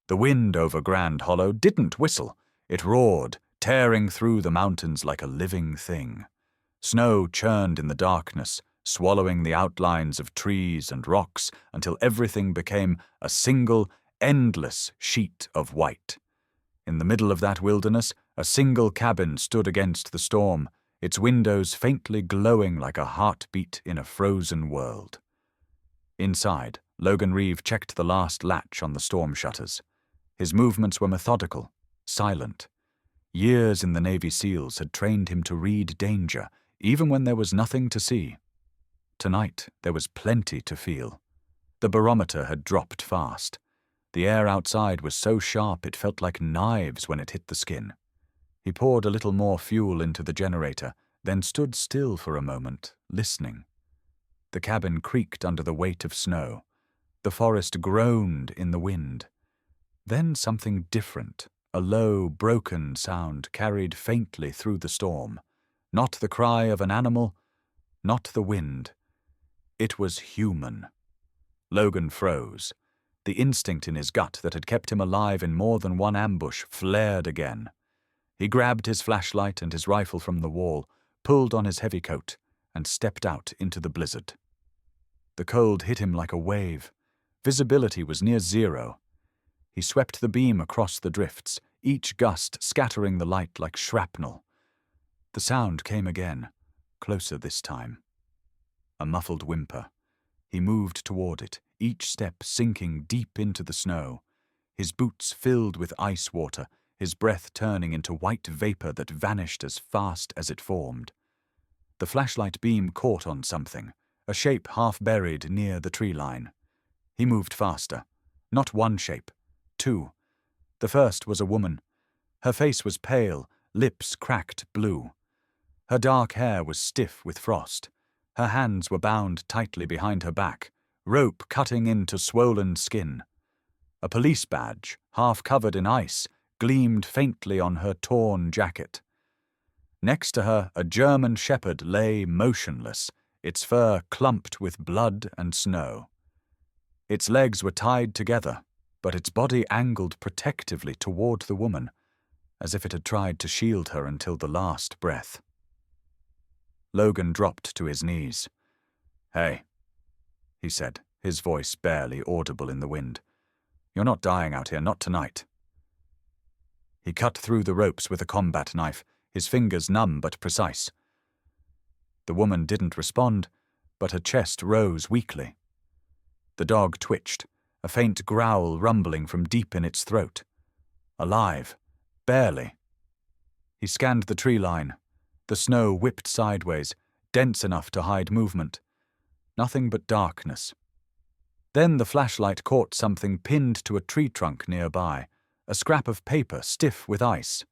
The wind over Grand Hollow didn't whistle. It roared, tearing through the mountains like a living thing. Snow churned in the darkness, swallowing the outlines of trees and rocks until everything became a single, endless sheet of white. In the middle of that wilderness, a single cabin stood against the storm, its windows faintly glowing like a heartbeat in a frozen world. Inside, Logan Reeve checked the last latch on the storm shutters. His movements were methodical, silent. Years in the Navy SEALs had trained him to read danger, even when there was nothing to see. Tonight, there was plenty to feel. The barometer had dropped fast. The air outside was so sharp it felt like knives when it hit the skin. He poured a little more fuel into the generator, then stood still for a moment, listening. The cabin creaked under the weight of snow. The forest groaned in the wind. Then something different, a low, broken sound carried faintly through the storm. Not the cry of an animal, not the wind. It was human. Logan froze. The instinct in his gut that had kept him alive in more than one ambush flared again. He grabbed his flashlight and his rifle from the wall, pulled on his heavy coat, and stepped out into the blizzard. The cold hit him like a wave. Visibility was near zero. He swept the beam across the drifts, each gust scattering the light like shrapnel. The sound came again, closer this time. A muffled whimper. He moved toward it, each step sinking deep into the snow. His boots filled with ice water, his breath turning into white vapor that vanished as fast as it formed. The flashlight beam caught on something, a shape half buried near the tree line. He moved faster. Not one shape, two. The first was a woman. Her face was pale, lips cracked blue. Her dark hair was stiff with frost. Her hands were bound tightly behind her back, rope cutting into swollen skin. A police badge, half covered in ice, gleamed faintly on her torn jacket. Next to her, a German shepherd lay motionless, its fur clumped with blood and snow. Its legs were tied together, but its body angled protectively toward the woman, as if it had tried to shield her until the last breath. Logan dropped to his knees. "Hey," he said, his voice barely audible in the wind. "You're not dying out here, not tonight." He cut through the ropes with a combat knife, his fingers numb but precise. The woman didn't respond, but her chest rose weakly. The dog twitched, a faint growl rumbling from deep in its throat. Alive, barely. He scanned the tree line. The snow whipped sideways, dense enough to hide movement. Nothing but darkness. Then the flashlight caught something pinned to a tree trunk nearby, a scrap of paper stiff with ice.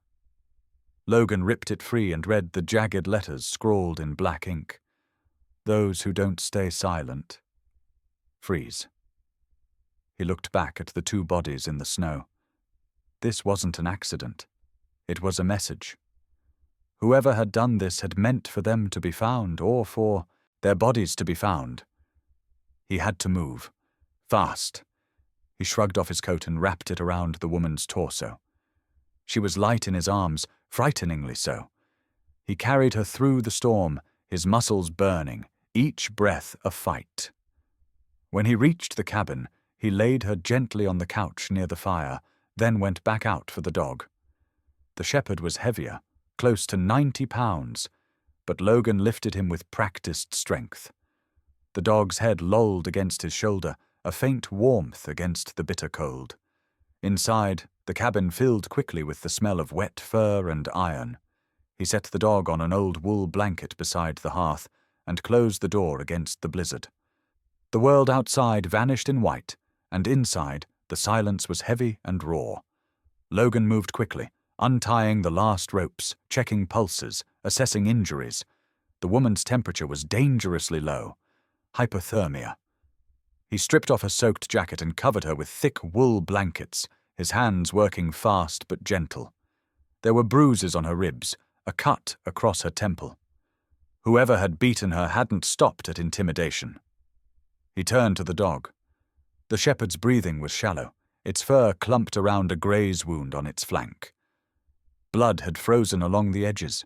Logan ripped it free and read the jagged letters scrawled in black ink. "Those who don't stay silent freeze." He looked back at the two bodies in the snow. This wasn't an accident. It was a message. Whoever had done this had meant for them to be found, or for their bodies to be found. He had to move. Fast. He shrugged off his coat and wrapped it around the woman's torso. She was light in his arms, frighteningly so. He carried her through the storm, his muscles burning, each breath a fight. When he reached the cabin, he laid her gently on the couch near the fire, then went back out for the dog. The shepherd was heavier, close to 90 pounds, but Logan lifted him with practiced strength. The dog's head lolled against his shoulder, a faint warmth against the bitter cold. Inside, the cabin filled quickly with the smell of wet fur and iron. He set the dog on an old wool blanket beside the hearth and closed the door against the blizzard. The world outside vanished in white, and inside, the silence was heavy and raw. Logan moved quickly, untying the last ropes, checking pulses, assessing injuries. The woman's temperature was dangerously low. Hypothermia. He stripped off her soaked jacket and covered her with thick wool blankets, his hands working fast but gentle. There were bruises on her ribs, a cut across her temple. Whoever had beaten her hadn't stopped at intimidation. He turned to the dog. The shepherd's breathing was shallow. its fur clumped around a graze wound on its flank. Blood had frozen along the edges.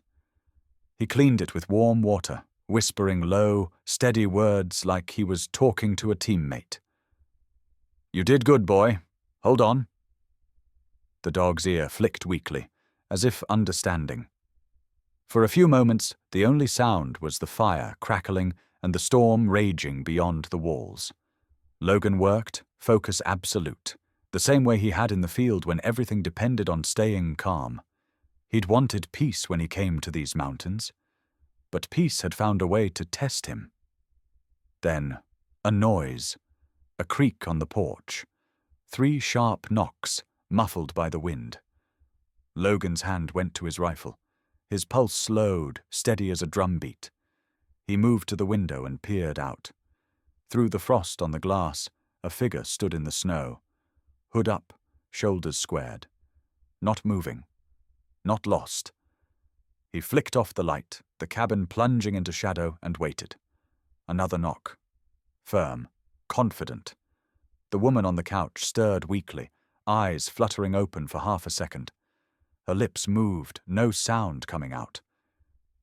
He cleaned it with warm water, whispering low, steady words like he was talking to a teammate. "You did good, boy. Hold on." The dog's ear flicked weakly, as if understanding. For a few moments, the only sound was the fire crackling and the storm raging beyond the walls. Logan worked, focus absolute, the same way he had in the field when everything depended on staying calm. He'd wanted peace when he came to these mountains, but peace had found a way to test him. Then, a noise, a creak on the porch, 3 sharp knocks, muffled by the wind. Logan's hand went to his rifle. His pulse slowed, steady as a drumbeat. He moved to the window and peered out. Through the frost on the glass, a figure stood in the snow, hood up, shoulders squared. Not moving. Not lost. He flicked off the light, the cabin plunging into shadow, and waited. Another knock. Firm, confident. The woman on the couch stirred weakly, eyes fluttering open for half a second. Her lips moved, no sound coming out.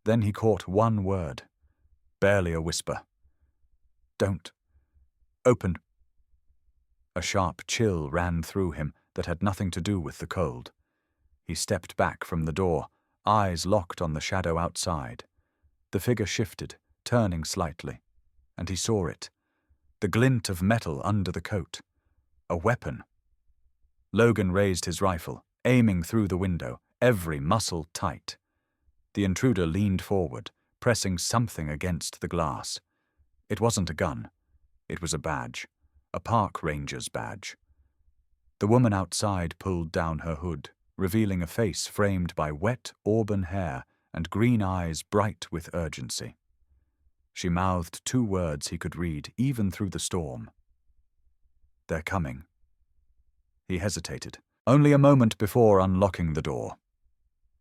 Then he caught one word, barely a whisper. "Don't. Open." A sharp chill ran through him that had nothing to do with the cold. He stepped back from the door, eyes locked on the shadow outside. The figure shifted, turning slightly, and he saw it. The glint of metal under the coat. A weapon. Logan raised his rifle, aiming through the window, every muscle tight. The intruder leaned forward, pressing something against the glass. It wasn't a gun. It was a badge. A park ranger's badge. The woman outside pulled down her hood, revealing a face framed by wet auburn hair and green eyes bright with urgency. She mouthed 2 words he could read even through the storm. "They're coming." He hesitated, only a moment before unlocking the door.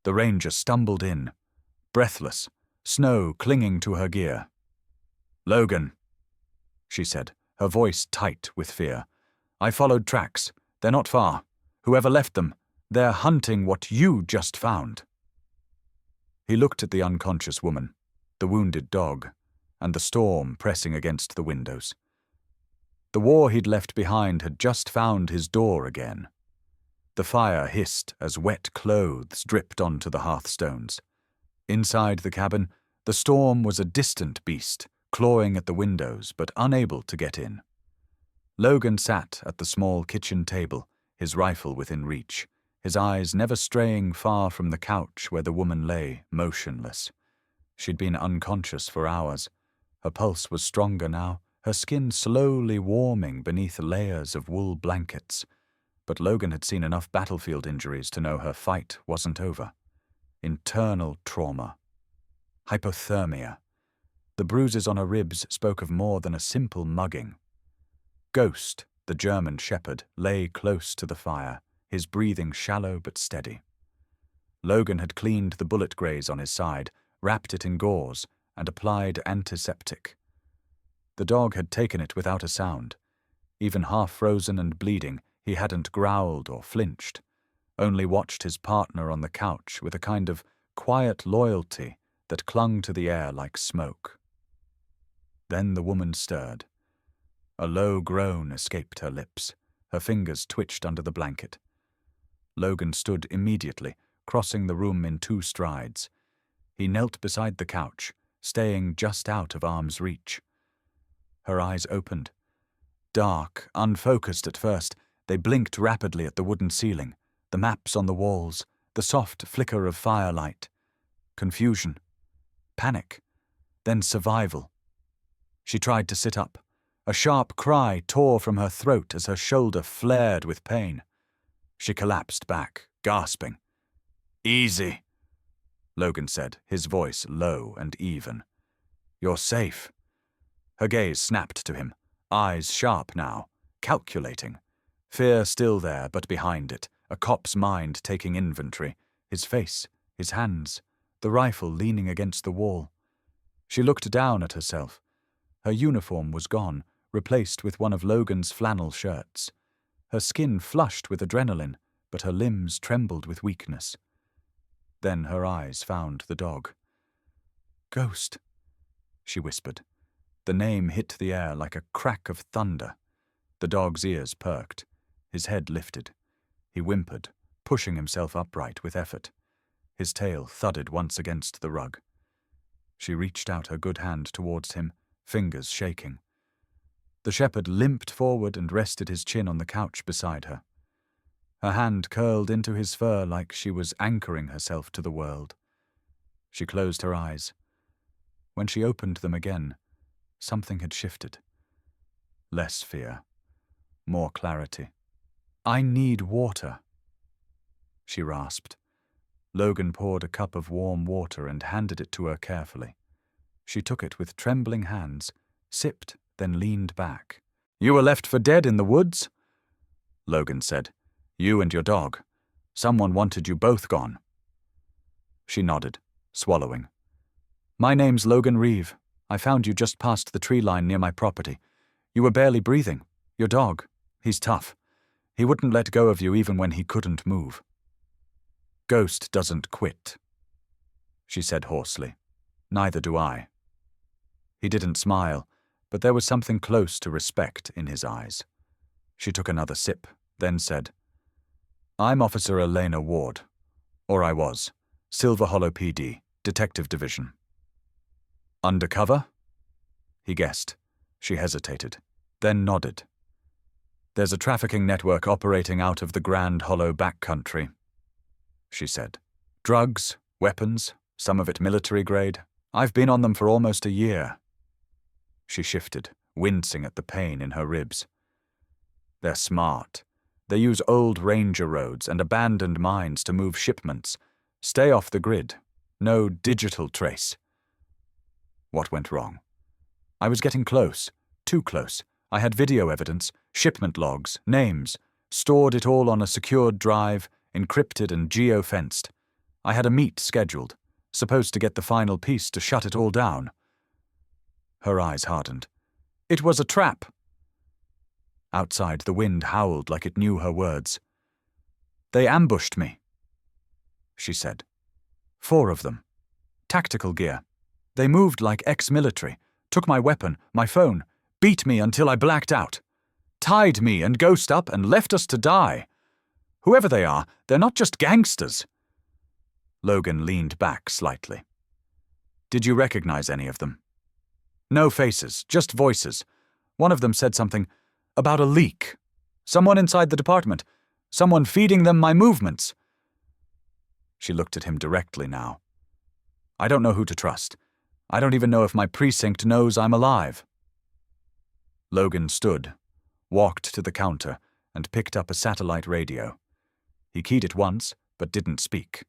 The ranger stumbled in, breathless, snow clinging to her gear. "Logan," she said, her voice tight with fear. "I followed tracks. They're not far. Whoever left them, they're hunting what you just found." He looked at the unconscious woman, the wounded dog, and the storm pressing against the windows. The war he'd left behind had just found his door again. The fire hissed as wet clothes dripped onto the hearthstones. Inside the cabin, the storm was a distant beast, clawing at the windows but unable to get in. Logan sat at the small kitchen table, his rifle within reach, his eyes never straying far from the couch where the woman lay, motionless. She'd been unconscious for hours. Her pulse was stronger now, her skin slowly warming beneath layers of wool blankets. But Logan had seen enough battlefield injuries to know her fight wasn't over. Internal trauma. Hypothermia. The bruises on her ribs spoke of more than a simple mugging. Ghost, the German shepherd, lay close to the fire, his breathing shallow but steady. Logan had cleaned the bullet graze on his side, wrapped it in gauze, and applied antiseptic. The dog had taken it without a sound. Even half-frozen and bleeding, he hadn't growled or flinched, only watched his partner on the couch with a kind of quiet loyalty that clung to the air like smoke. Then the woman stirred. A low groan escaped her lips. Her fingers twitched under the blanket. Logan stood immediately, crossing the room in 2 strides. He knelt beside the couch, staying just out of arm's reach. Her eyes opened. Dark, unfocused at first, they blinked rapidly at the wooden ceiling, the maps on the walls, the soft flicker of firelight. Confusion. Panic. Then survival. She tried to sit up. A sharp cry tore from her throat as her shoulder flared with pain. She collapsed back, gasping. "Easy," Logan said, his voice low and even. "You're safe." Her gaze snapped to him, eyes sharp now, calculating. Fear still there, but behind it, a cop's mind taking inventory, his face, his hands, the rifle leaning against the wall. She looked down at herself. Her uniform was gone, replaced with one of Logan's flannel shirts. Her skin flushed with adrenaline, but her limbs trembled with weakness. Then her eyes found the dog. "Ghost," she whispered. The name hit the air like a crack of thunder. The dog's ears perked. His head lifted. He whimpered, pushing himself upright with effort. His tail thudded once against the rug. She reached out her good hand towards him, fingers shaking. The shepherd limped forward and rested his chin on the couch beside her. Her hand curled into his fur like she was anchoring herself to the world. She closed her eyes. When she opened them again, something had shifted. Less fear. More clarity. "I need water," she rasped. Logan poured a cup of warm water and handed it to her carefully. She took it with trembling hands, sipped, then leaned back. "You were left for dead in the woods?" Logan said. "You and your dog. Someone wanted you both gone." She nodded, swallowing. "My name's Logan Reeve. I found you just past the tree line near my property. You were barely breathing. Your dog, he's tough. He wouldn't let go of you even when he couldn't move." "Ghost doesn't quit," she said hoarsely. "Neither do I." He didn't smile, but there was something close to respect in his eyes. She took another sip, then said, "I'm Officer Elena Ward. Or I was. Silver Hollow PD, Detective Division." "Undercover?" He guessed. She hesitated, then nodded. "There's a trafficking network operating out of the Grand Hollow backcountry," she said. "Drugs, weapons, some of it military grade. I've been on them for almost a year." She shifted, wincing at the pain in her ribs. "They're smart. They use old ranger roads and abandoned mines to move shipments. Stay off the grid. No digital trace." What went wrong? "I was getting close. Too close. I had video evidence, shipment logs, names. Stored it all on a secured drive, encrypted and geo-fenced. I had a meet scheduled, supposed to get the final piece to shut it all down." Her eyes hardened. "It was a trap." Outside, the wind howled like it knew her words. "They ambushed me," she said. "4 of them. Tactical gear. They moved like ex-military, took my weapon, my phone, beat me until I blacked out. Tied me and Ghost up and left us to die. Whoever they are, they're not just gangsters." Logan leaned back slightly. "Did you recognize any of them?" "No faces, just voices. One of them said something about a leak. Someone inside the department. Someone feeding them my movements." She looked at him directly now. "I don't know who to trust. I don't even know if my precinct knows I'm alive." Logan stood, walked to the counter, and picked up a satellite radio. He keyed it once, but didn't speak.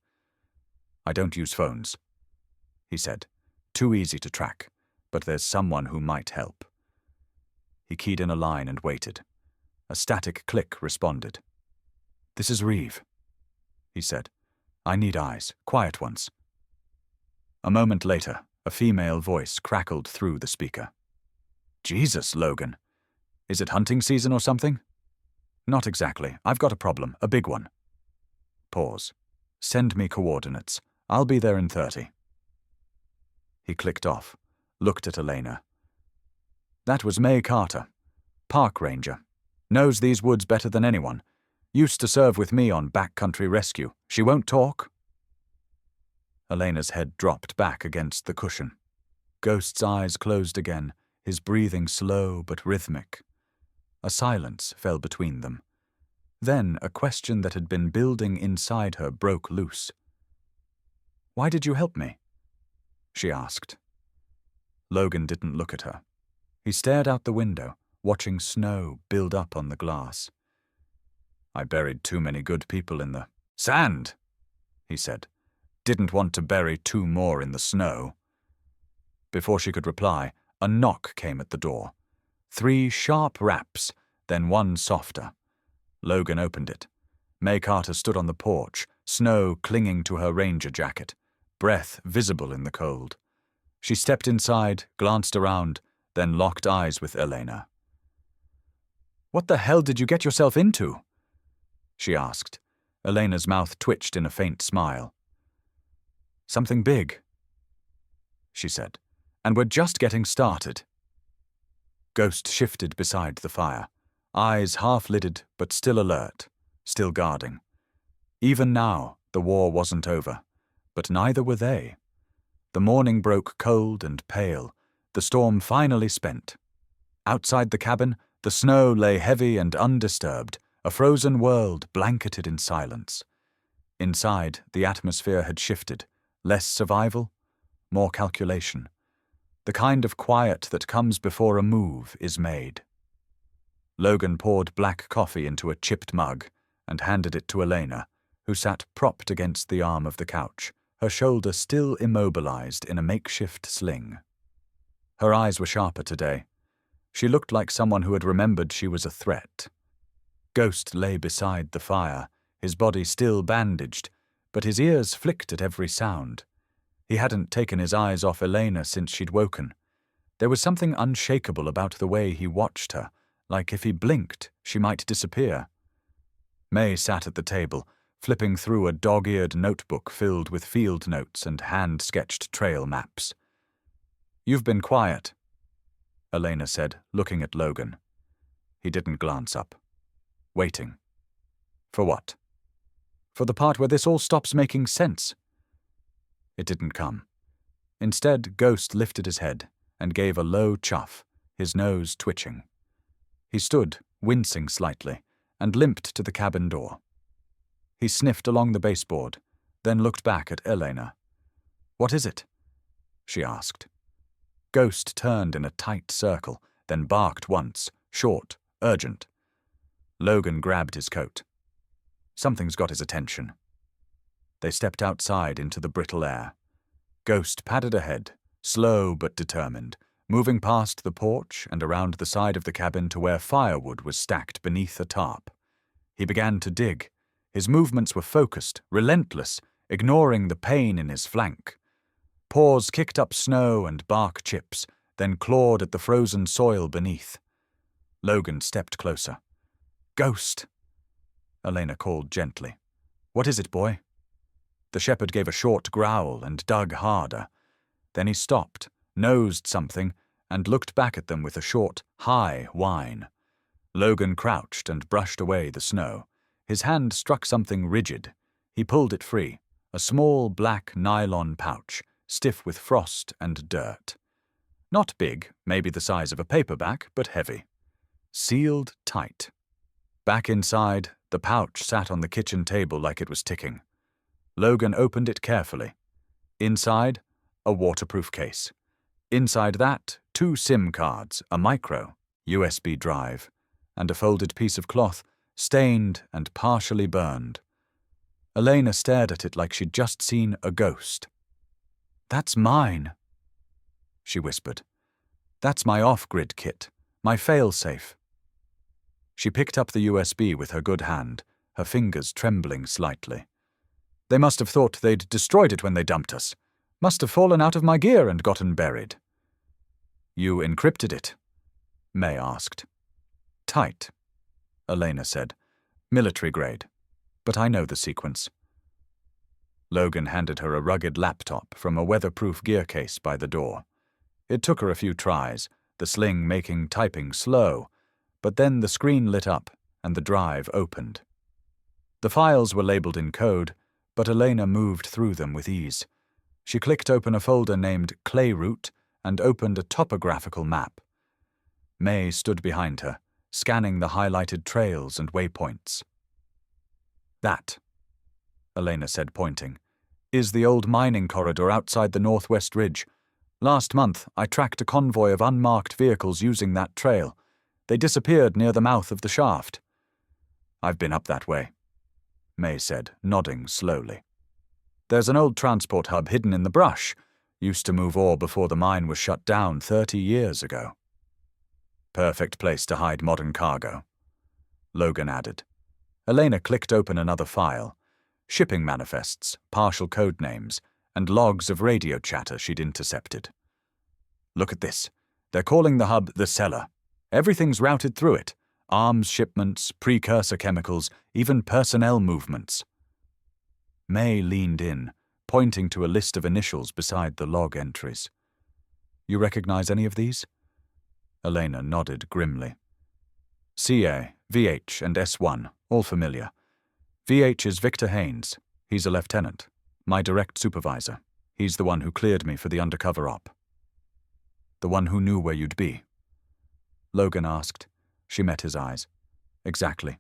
"I don't use phones," he said. "Too easy to track, but there's someone who might help." He keyed in a line and waited. A static click responded. "This is Reeve," he said. "I need eyes, quiet ones." A moment later, a female voice crackled through the speaker. "Jesus, Logan. Is it hunting season or something?" "Not exactly. I've got a problem, a big one." Pause. "Send me coordinates. I'll be there in 30. He clicked off, looked at Elena. "That was May Carter, park ranger. Knows these woods better than anyone. Used to serve with me on backcountry rescue. She won't talk?" Elena's head dropped back against the cushion. Ghost's eyes closed again, his breathing slow but rhythmic. A silence fell between them. Then a question that had been building inside her broke loose. "Why did you help me?" she asked. Logan didn't look at her. He stared out the window, watching snow build up on the glass. "I buried too many good people in the sand," he said. "Didn't want to bury 2 more in the snow." Before she could reply, a knock came at the door. 3 sharp raps, then 1 softer. Logan opened it. May Carter stood on the porch, snow clinging to her ranger jacket, breath visible in the cold. She stepped inside, glanced around, then locked eyes with Elena. What the hell did you get yourself into? She asked. Elena's mouth twitched in a faint smile. Something big, she said, and we're just getting started. Ghost shifted beside the fire, eyes half-lidded but still alert, still guarding. Even now, the war wasn't over, but neither were they. The morning broke cold and pale, the storm finally spent. Outside the cabin, the snow lay heavy and undisturbed, a frozen world blanketed in silence. Inside, the atmosphere had shifted, less survival, more calculation. The kind of quiet that comes before a move is made. Logan poured black coffee into a chipped mug and handed it to Elena, who sat propped against the arm of the couch, her shoulder still immobilized in a makeshift sling. Her eyes were sharper today. She looked like someone who had remembered she was a threat. Ghost lay beside the fire, his body still bandaged, but his ears flicked at every sound. He hadn't taken his eyes off Elena since she'd woken. There was something unshakable about the way he watched her, like if he blinked, she might disappear. May sat at the table, flipping through a dog-eared notebook filled with field notes and hand-sketched trail maps. "You've been quiet," Elena said, looking at Logan. He didn't glance up. Waiting. For what? For the part where this all stops making sense. It didn't come. Instead, Ghost lifted his head and gave a low chuff, his nose twitching. He stood, wincing slightly, and limped to the cabin door. He sniffed along the baseboard, then looked back at Elena. "What is it?" she asked. Ghost turned in a tight circle, then barked once, short, urgent. Logan grabbed his coat. Something's got his attention. They stepped outside into the brittle air. Ghost padded ahead, slow but determined, moving past the porch and around the side of the cabin to where firewood was stacked beneath a tarp. He began to dig. His movements were focused, relentless, ignoring the pain in his flank. Paws kicked up snow and bark chips, then clawed at the frozen soil beneath. Logan stepped closer. "Ghost!" Elena called gently. "What is it, boy?" The shepherd gave a short growl and dug harder. Then he stopped, nosed something, and looked back at them with a short, high whine. Logan crouched and brushed away the snow. His hand struck something rigid. He pulled it free, a small black nylon pouch, stiff with frost and dirt. Not big, maybe the size of a paperback, but heavy. Sealed tight. Back inside, the pouch sat on the kitchen table like it was ticking. Logan opened it carefully. Inside, a waterproof case. Inside that, 2 SIM cards, a micro, USB drive, and a folded piece of cloth, stained and partially burned. Elena stared at it like she'd just seen a ghost. "That's mine," she whispered. "That's my off-grid kit, my fail-safe." She picked up the USB with her good hand, her fingers trembling slightly. "They must have thought they'd destroyed it when they dumped us. Must have fallen out of my gear and gotten buried." "You encrypted it?" May asked. "Tight," Elena said. "Military grade. But I know the sequence." Logan handed her a rugged laptop from a weatherproof gear case by the door. It took her a few tries, the sling making typing slow, but then the screen lit up and the drive opened. The files were labeled in code, but Elena moved through them with ease. She clicked open a folder named Clay Route and opened a topographical map. May stood behind her, scanning the highlighted trails and waypoints. "That," Elena said, pointing, "is the old mining corridor outside the Northwest Ridge. Last month, I tracked a convoy of unmarked vehicles using that trail. They disappeared near the mouth of the shaft." "I've been up that way," May said, nodding slowly. "There's an old transport hub hidden in the brush. Used to move ore before the mine was shut down 30 years ago." "Perfect place to hide modern cargo," Logan added. Elena clicked open another file. Shipping manifests, partial code names, and logs of radio chatter she'd intercepted. "Look at this. They're calling the hub the cellar. Everything's routed through it. arms shipments, precursor chemicals, even personnel movements. May leaned in, pointing to a list of initials beside the log entries. You recognize any of these? Elena nodded grimly. CA, VH, and S1, all familiar. VH is Victor Haynes. He's a lieutenant. My direct supervisor. He's the one who cleared me for the undercover op. The one who knew where you'd be? Logan asked. She met his eyes. Exactly.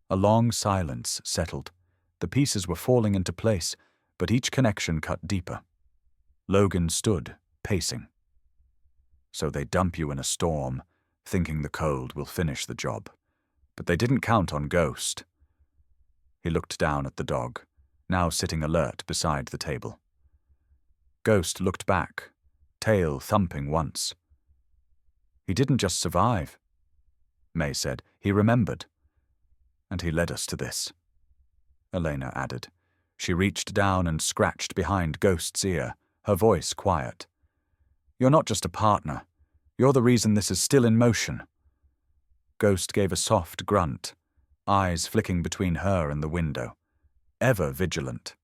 A long silence settled. The pieces were falling into place, but each connection cut deeper. Logan stood, pacing. So they dump you in a storm, thinking the cold will finish the job. But they didn't count on Ghost. He looked down at the dog, now sitting alert beside the table. Ghost looked back, tail thumping once. He didn't just survive, May said. He remembered. And he led us to this, Elena added. She reached down and scratched behind Ghost's ear, her voice quiet. You're not just a partner. You're the reason this is still in motion. Ghost gave a soft grunt, eyes flicking between her and the window, ever vigilant.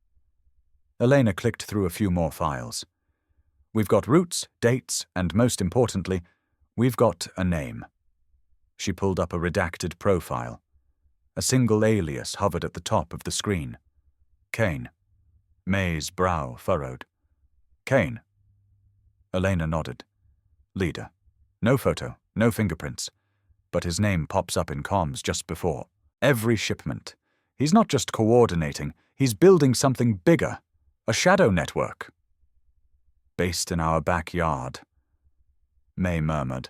Elena clicked through a few more files. We've got routes, dates, and most importantly, we've got a name. She pulled up a redacted profile. A single alias hovered at the top of the screen. Kane. May's brow furrowed. Kane. Elena nodded. Leader. No photo, no fingerprints. But his name pops up in comms just before. Every shipment. He's not just coordinating, he's building something bigger. A shadow network. Based in our backyard. May murmured.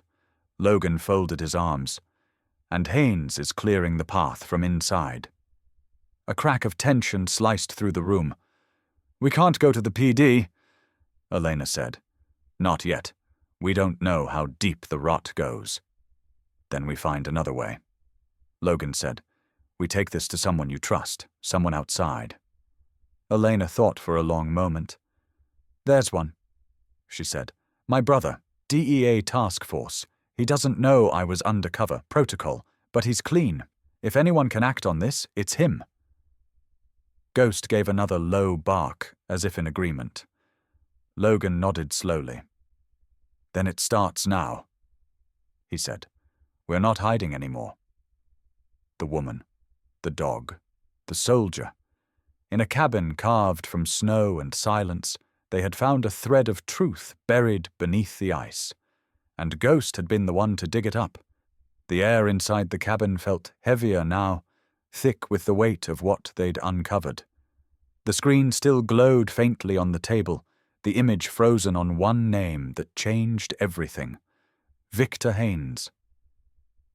Logan folded his arms. And Haynes is clearing the path from inside. A crack of tension sliced through the room. We can't go to the PD, Elena said. Not yet. We don't know how deep the rot goes. Then we find another way. Logan said. We take this to someone you trust, someone outside. Elena thought for a long moment. There's one, she said. My brother, DEA task force. He doesn't know I was undercover, protocol, but he's clean. If anyone can act on this, it's him. Ghost gave another low bark, as if in agreement. Logan nodded slowly. Then it starts now, he said. We're not hiding anymore. The woman, the dog, the soldier. In a cabin carved from snow and silence, they had found a thread of truth buried beneath the ice. And Ghost had been the one to dig it up. The air inside the cabin felt heavier now, thick with the weight of what they'd uncovered. The screen still glowed faintly on the table, the image frozen on one name that changed everything. Victor Haynes.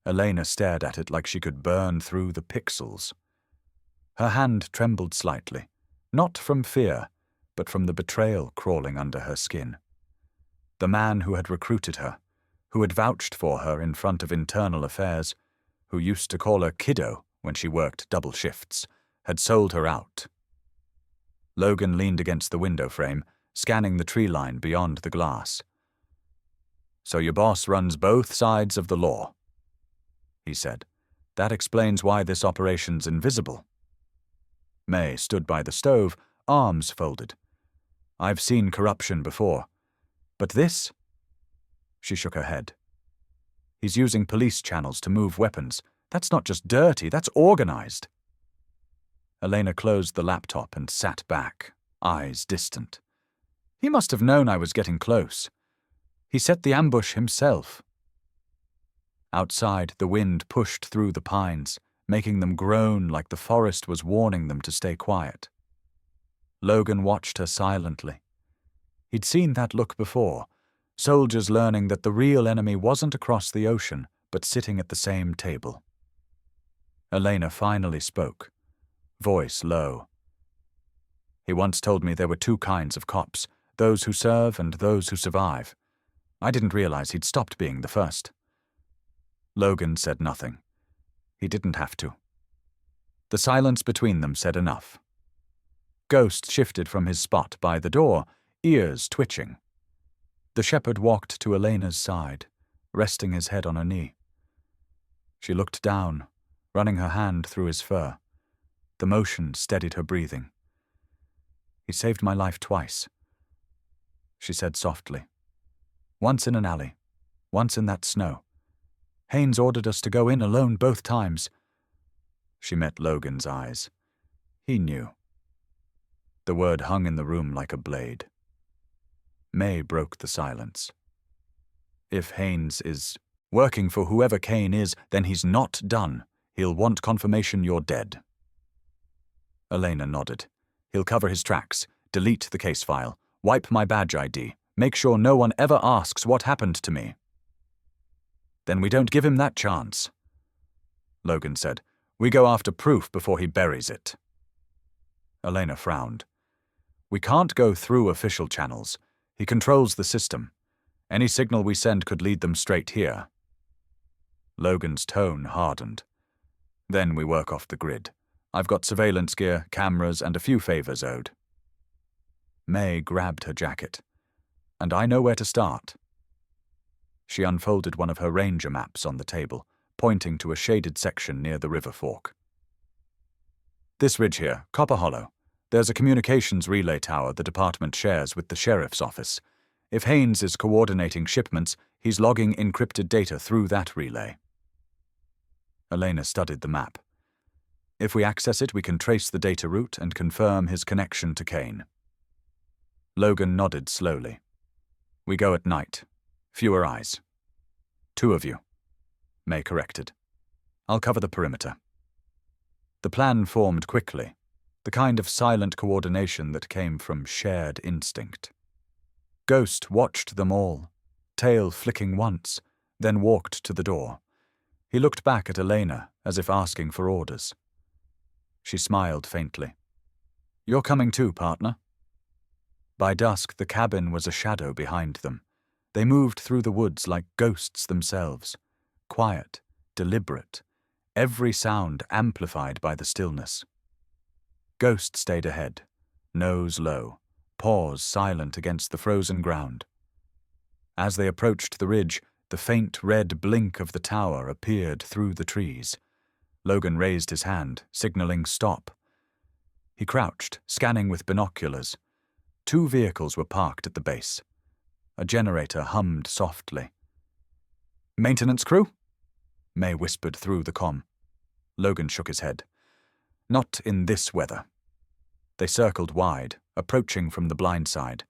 Elena stared at it like she could burn through the pixels. Her hand trembled slightly, not from fear, but from the betrayal crawling under her skin. The man who had recruited her, who had vouched for her in front of internal affairs, who used to call her kiddo when she worked double shifts, had sold her out. Logan leaned against the window frame, scanning the tree line beyond the glass. So your boss runs both sides of the law, he said. That explains why this operation's invisible. May stood by the stove, arms folded. I've seen corruption before. But this? She shook her head. He's using police channels to move weapons. That's not just dirty, that's organized. Elena closed the laptop and sat back, eyes distant. He must have known I was getting close. He set the ambush himself. Outside, the wind pushed through the pines, making them groan like the forest was warning them to stay quiet. Logan watched her silently. He'd seen that look before, soldiers learning that the real enemy wasn't across the ocean, but sitting at the same table. Elena finally spoke, voice low. He once told me there were two kinds of cops, those who serve and those who survive. I didn't realize he'd stopped being the first. Logan said nothing. He didn't have to. The silence between them said enough. Ghost shifted from his spot by the door, ears twitching. The shepherd walked to Elena's side, resting his head on her knee. She looked down, running her hand through his fur. The motion steadied her breathing. "He saved my life twice," she said softly. "Once in an alley, once in that snow. Haynes ordered us to go in alone both times." She met Logan's eyes. He knew. The word hung in the room like a blade. May broke the silence. "If Haynes is working for whoever Kane is, then he's not done. He'll want confirmation you're dead." Elena nodded. "He'll cover his tracks, delete the case file, wipe my badge ID, make sure no one ever asks what happened to me." "Then we don't give him that chance," Logan said. "We go after proof before he buries it." Elena frowned. "We can't go through official channels. He controls the system. Any signal we send could lead them straight here." Logan's tone hardened. "Then we work off the grid. I've got surveillance gear, cameras, and a few favors owed." May grabbed her jacket. "And I know where to start." She unfolded one of her ranger maps on the table, pointing to a shaded section near the river fork. "This ridge here, Copper Hollow. There's a communications relay tower the department shares with the sheriff's office. If Haynes is coordinating shipments, he's logging encrypted data through that relay." Elena studied the map. "If we access it, we can trace the data route and confirm his connection to Kane." Logan nodded slowly. "We go at night. Fewer eyes." "2 of you," May corrected. "I'll cover the perimeter." The plan formed quickly, the kind of silent coordination that came from shared instinct. Ghost watched them all, tail flicking once, then walked to the door. He looked back at Elena as if asking for orders. She smiled faintly. "You're coming too, partner." By dusk, the cabin was a shadow behind them. They moved through the woods like ghosts themselves, quiet, deliberate, every sound amplified by the stillness. Ghost stayed ahead, nose low, paws silent against the frozen ground. As they approached the ridge, the faint red blink of the tower appeared through the trees. Logan raised his hand, signaling stop. He crouched, scanning with binoculars. 2 vehicles were parked at the base. A generator hummed softly. "Maintenance crew?" May whispered through the comm. Logan shook his head. "Not in this weather." They circled wide, approaching from the blind side.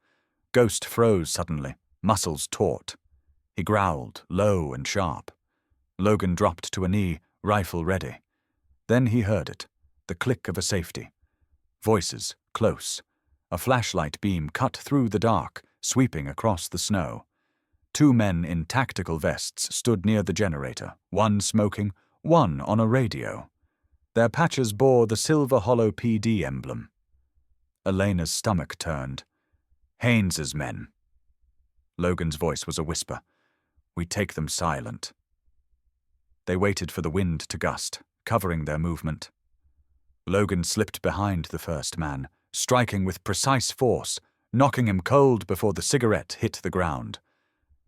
Ghost froze suddenly, muscles taut. He growled, low and sharp. Logan dropped to a knee, rifle ready. Then he heard it, the click of a safety. Voices, close. A flashlight beam cut through the dark, sweeping across the snow. 2 men in tactical vests stood near the generator, one smoking, one on a radio. Their patches bore the Silver Hollow PD emblem. Elena's stomach turned. "Haynes's men." Logan's voice was a whisper. "We take them silent." They waited for the wind to gust, covering their movement. Logan slipped behind the first man, striking with precise force, knocking him cold before the cigarette hit the ground.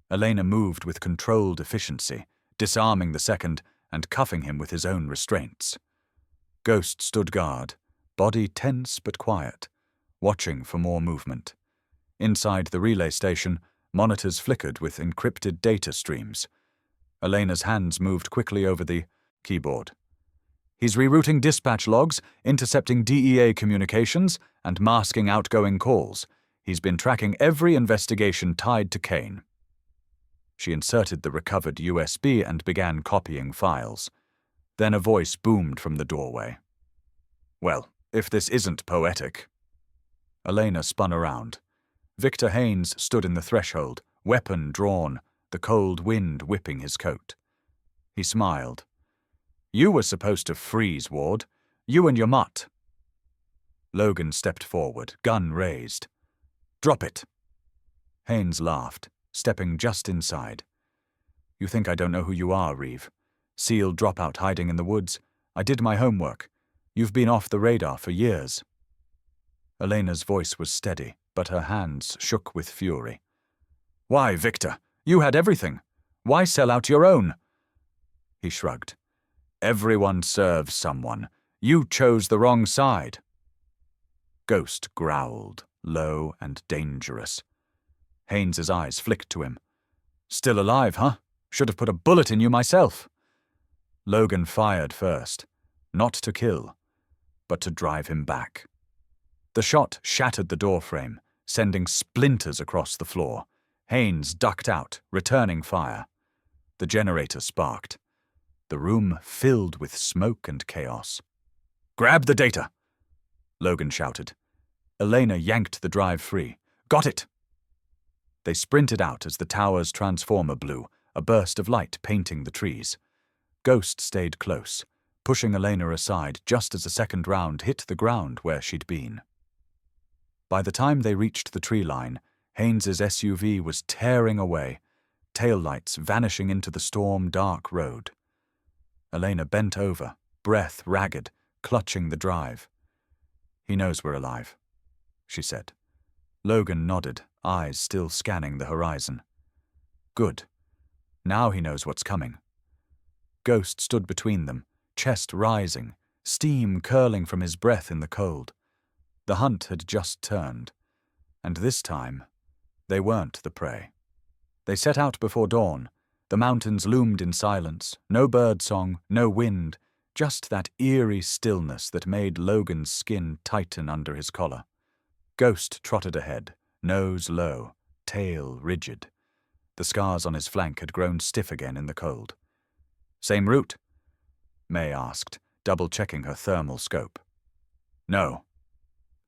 Elena moved with controlled efficiency, disarming the second and cuffing him with his own restraints. Ghost stood guard, body tense but quiet, watching for more movement. Inside the relay station, monitors flickered with encrypted data streams. Elena's hands moved quickly over the keyboard. "He's rerouting dispatch logs, intercepting DEA communications, and masking outgoing calls. He's been tracking every investigation tied to Kane." She inserted the recovered USB and began copying files. Then a voice boomed from the doorway. "Well, if this isn't poetic." Elena spun around. Victor Haynes stood in the threshold, weapon drawn, the cold wind whipping his coat. He smiled. "You were supposed to freeze, Ward. You and your mutt." Logan stepped forward, gun raised. "Drop it." Haynes laughed, stepping just inside. "You think I don't know who you are, Reeve? Sealed dropout hiding in the woods. I did my homework. You've been off the radar for years." Elena's voice was steady, but her hands shook with fury. "Why, Victor? You had everything. Why sell out your own?" He shrugged. Everyone serves someone. You chose the wrong side. Ghost growled, low and dangerous. Haynes's eyes flicked to him. Still alive, huh? Should have put a bullet in you myself. Logan fired first, not to kill, but to drive him back. The shot shattered the doorframe, sending splinters across the floor. Haynes ducked out, returning fire. The generator sparked. The room filled with smoke and chaos. "Grab the data!" Logan shouted. Elena yanked the drive free. "Got it!" They sprinted out as the tower's transformer blew, a burst of light painting the trees. Ghost stayed close, pushing Elena aside just as the second round hit the ground where she'd been. By the time they reached the tree line, Haynes's SUV was tearing away, taillights vanishing into the storm-dark road. Elena bent over, breath ragged, clutching the drive. "He knows we're alive," she said. Logan nodded, eyes still scanning the horizon. "Good. Now he knows what's coming." Ghost stood between them, chest rising, steam curling from his breath in the cold. The hunt had just turned, and this time, they weren't the prey. They set out before dawn. The mountains loomed in silence, no birdsong, no wind, just that eerie stillness that made Logan's skin tighten under his collar. Ghost trotted ahead, nose low, tail rigid. The scars on his flank had grown stiff again in the cold. "Same route?" May asked, double-checking her thermal scope. "No,"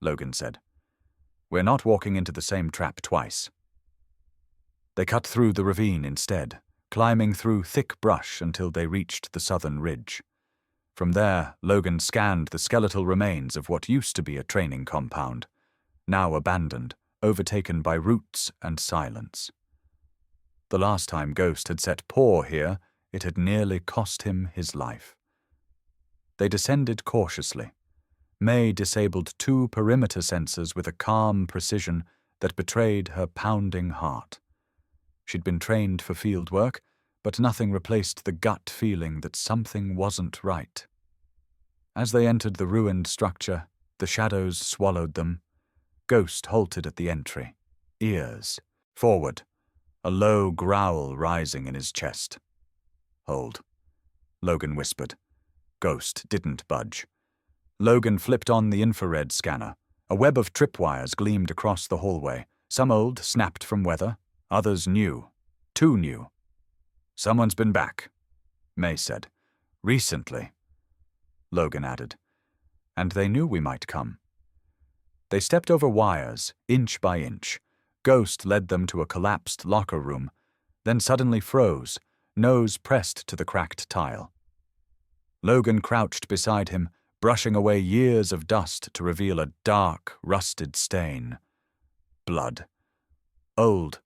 Logan said. "We're not walking into the same trap twice." They cut through the ravine instead, climbing through thick brush until they reached the southern ridge. From there, Logan scanned the skeletal remains of what used to be a training compound, now abandoned, overtaken by roots and silence. The last time Ghost had set paw here, it had nearly cost him his life. They descended cautiously. May disabled 2 perimeter sensors with a calm precision that betrayed her pounding heart. She'd been trained for field work, but nothing replaced the gut feeling that something wasn't right. As they entered the ruined structure, the shadows swallowed them. Ghost halted at the entry. Ears. Forward. A low growl rising in his chest. "Hold," Logan whispered. Ghost didn't budge. Logan flipped on the infrared scanner. A web of tripwires gleamed across the hallway, some old, snapped from weather, others new. Too new. "Someone's been back," May said. "Recently," Logan added. "And they knew we might come." They stepped over wires, inch by inch. Ghost led them to a collapsed locker room, then suddenly froze, nose pressed to the cracked tile. Logan crouched beside him, brushing away years of dust to reveal a dark, rusted stain. Blood. Old,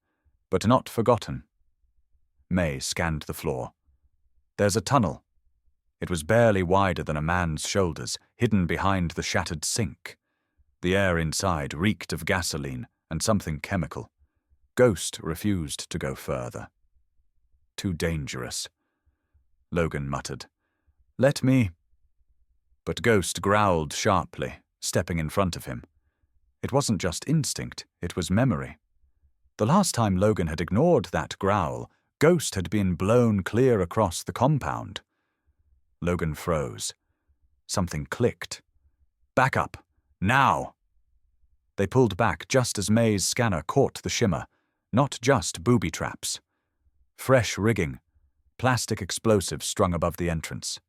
but not forgotten. May scanned the floor. "There's a tunnel." It was barely wider than a man's shoulders, hidden behind the shattered sink. The air inside reeked of gasoline and something chemical. Ghost refused to go further. "Too dangerous," Logan muttered. "Let me—" But Ghost growled sharply, stepping in front of him. It wasn't just instinct, it was memory. The last time Logan had ignored that growl, Ghost had been blown clear across the compound. Logan froze. Something clicked. "Back up! Now!" They pulled back just as May's scanner caught the shimmer. Not just booby traps. Fresh rigging. Plastic explosives strung above the entrance.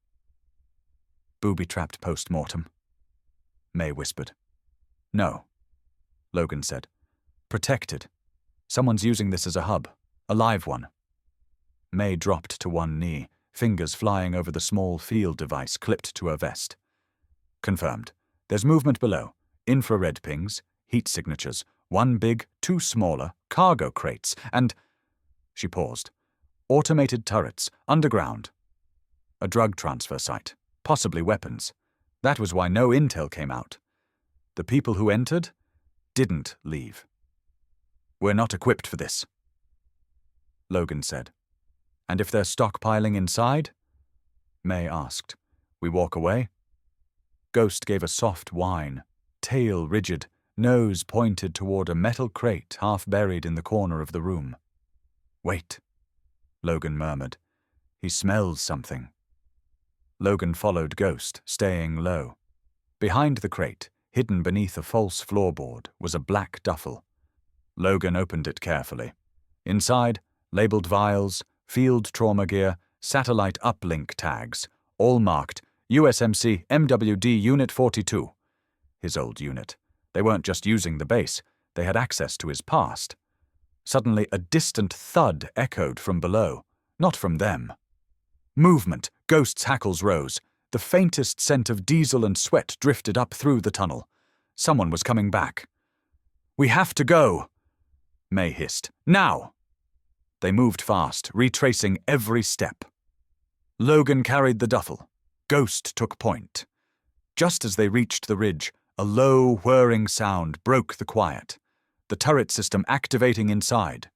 "Booby-trapped post-mortem," May whispered. "No," Logan said. "Protected. Someone's using this as a hub. A live one." May dropped to one knee, fingers flying over the small field device clipped to her vest. "Confirmed. There's movement below. Infrared pings, heat signatures, 1 big, 2 smaller, cargo crates, and—" She paused. "Automated turrets, underground. A drug transfer site. Possibly weapons. That was why no intel came out. The people who entered didn't leave." "We're not equipped for this," Logan said. "And if they're stockpiling inside?" May asked. We walk away? Ghost gave a soft whine, tail rigid, nose pointed toward a metal crate half buried in the corner of the room. Wait, Logan murmured. He smells something. Logan followed Ghost, staying low. Behind the crate, hidden beneath a false floorboard, was a black duffel. Logan opened it carefully. Inside, labeled vials, field trauma gear, satellite uplink tags, all marked USMC MWD Unit 42. His old unit. They weren't just using the base, they had access to his past. Suddenly, a distant thud echoed from below, not from them. Movement. Ghost's hackles rose. The faintest scent of diesel and sweat drifted up through the tunnel. Someone was coming back. We have to go, May hissed. Now! They moved fast, retracing every step. Logan carried the duffel. Ghost took point. Just as they reached the ridge, a low, whirring sound broke the quiet, the turret system activating inside.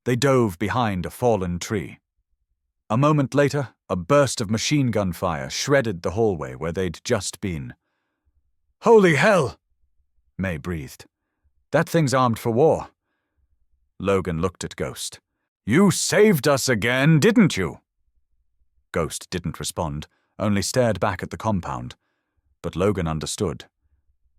They dove behind a fallen tree. A moment later, a burst of machine gun fire shredded the hallway where they'd just been. Holy hell! May breathed. That thing's armed for war. Logan looked at Ghost. You saved us again, didn't you? Ghost didn't respond, only stared back at the compound. But Logan understood.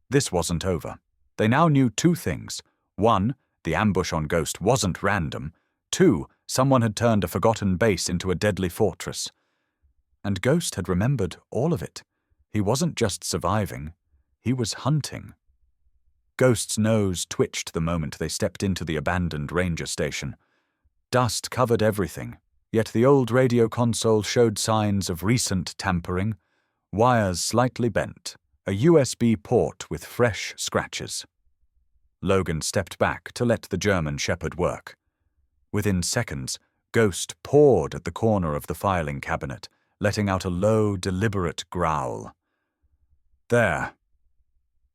This wasn't over. They now knew two things. One, the ambush on Ghost wasn't random. Two, someone had turned a forgotten base into a deadly fortress. And Ghost had remembered all of it. He wasn't just surviving, he was hunting. Ghost's nose twitched the moment they stepped into the abandoned ranger station. Dust covered everything, yet the old radio console showed signs of recent tampering, wires slightly bent, a USB port with fresh scratches. Logan stepped back to let the German shepherd work. Within seconds, Ghost pawed at the corner of the filing cabinet, letting out a low, deliberate growl. There,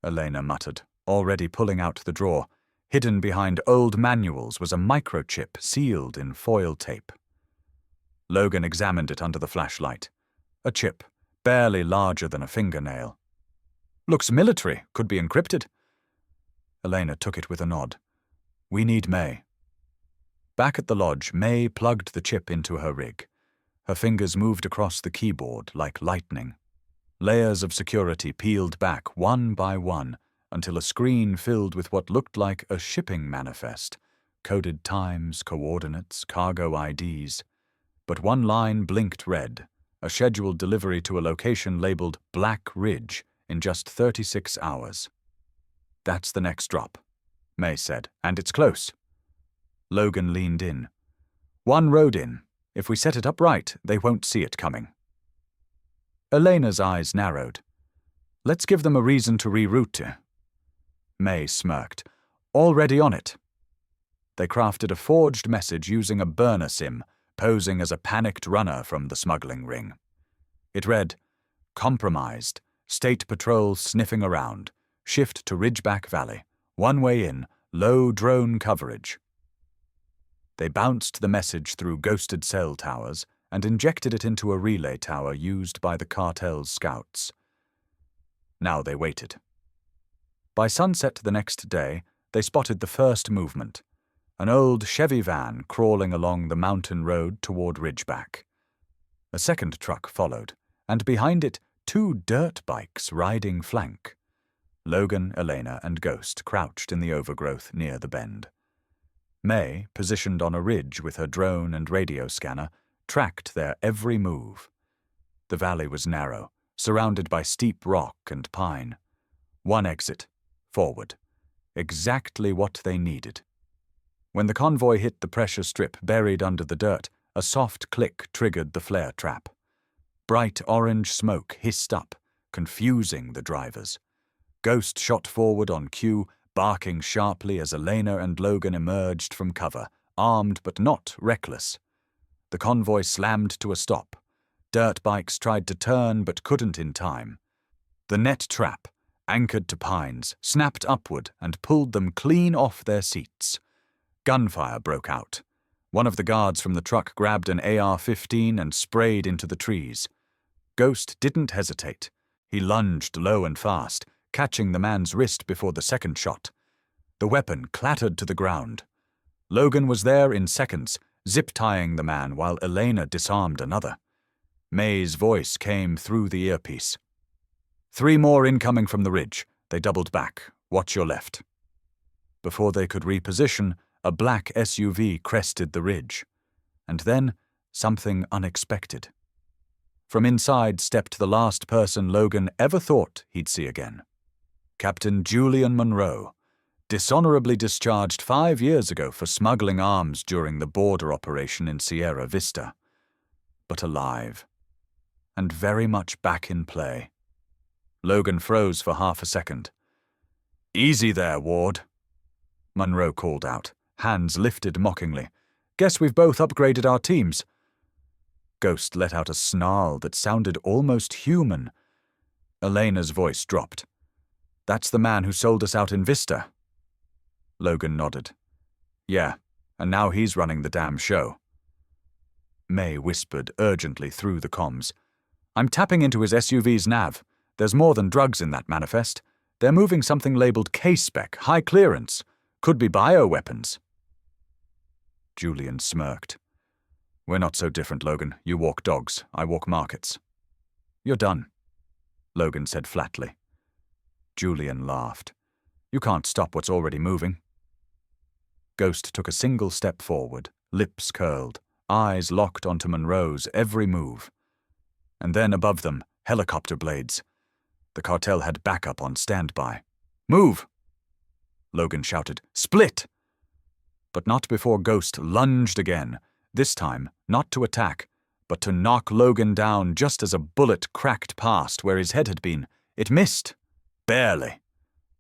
Elena muttered, already pulling out the drawer. Hidden behind old manuals was a microchip sealed in foil tape. Logan examined it under the flashlight. A chip, barely larger than a fingernail. Looks military, could be encrypted. Elena took it with a nod. We need May. Back at the lodge, May plugged the chip into her rig. Her fingers moved across the keyboard like lightning. Layers of security peeled back one by one until a screen filled with what looked like a shipping manifest, coded times, coordinates, cargo IDs. But one line blinked red, a scheduled delivery to a location labeled Black Ridge in just 36 hours. That's the next drop, May said, and it's close. Logan leaned in. One road in. If we set it up right, they won't see it coming. Elena's eyes narrowed. Let's give them a reason to reroute. May smirked. Already on it. They crafted a forged message using a burner sim, posing as a panicked runner from the smuggling ring. It read, Compromised, State Patrol sniffing around, shift to Ridgeback Valley, one way in, low drone coverage. They bounced the message through ghosted cell towers and injected it into a relay tower used by the cartel's scouts. Now they waited. By sunset the next day, they spotted the first movement, an old Chevy van crawling along the mountain road toward Ridgeback. A second truck followed, and behind it, two dirt bikes riding flank. Logan, Elena, and Ghost crouched in the overgrowth near the bend. May, positioned on a ridge with her drone and radio scanner, tracked their every move. The valley was narrow, surrounded by steep rock and pine. One exit, forward. Exactly what they needed. When the convoy hit the pressure strip buried under the dirt, a soft click triggered the flare trap. Bright orange smoke hissed up, confusing the drivers. Ghost shot forward on cue, barking sharply as Elena and Logan emerged from cover, armed but not reckless. The convoy slammed to a stop. Dirt bikes tried to turn but couldn't in time. The net trap, anchored to pines, snapped upward and pulled them clean off their seats. Gunfire broke out. One of the guards from the truck grabbed an AR-15 and sprayed into the trees. Ghost didn't hesitate. He lunged low and fast, catching the man's wrist before the second shot. The weapon clattered to the ground. Logan was there in seconds, zip-tying the man while Elena disarmed another. May's voice came through the earpiece. 3 more incoming from the ridge. They doubled back. Watch your left. Before they could reposition, a black SUV crested the ridge. And then, something unexpected. From inside stepped the last person Logan ever thought he'd see again. Captain Julian Monroe, dishonorably discharged 5 years ago for smuggling arms during the border operation in Sierra Vista. But alive. And very much back in play. Logan froze for half a second. "Easy there, Ward," Monroe called out, hands lifted mockingly. "Guess we've both upgraded our teams." Ghost let out a snarl that sounded almost human. Elena's voice dropped. "That's the man who sold us out in Vista." Logan nodded. "Yeah, and now he's running the damn show." May whispered urgently through the comms. "I'm tapping into his SUV's nav. There's more than drugs in that manifest. They're moving something labeled K-spec, high clearance. Could be bioweapons." Julian smirked. "We're not so different, Logan. You walk dogs, I walk markets." "You're done," Logan said flatly. Julian laughed. "You can't stop what's already moving." Ghost took a single step forward, lips curled, eyes locked onto Monroe's every move. And then above them, helicopter blades. The cartel had backup on standby. "Move!" Logan shouted. "Split!" But not before Ghost lunged again, this time not to attack, but to knock Logan down just as a bullet cracked past where his head had been. It missed. Barely.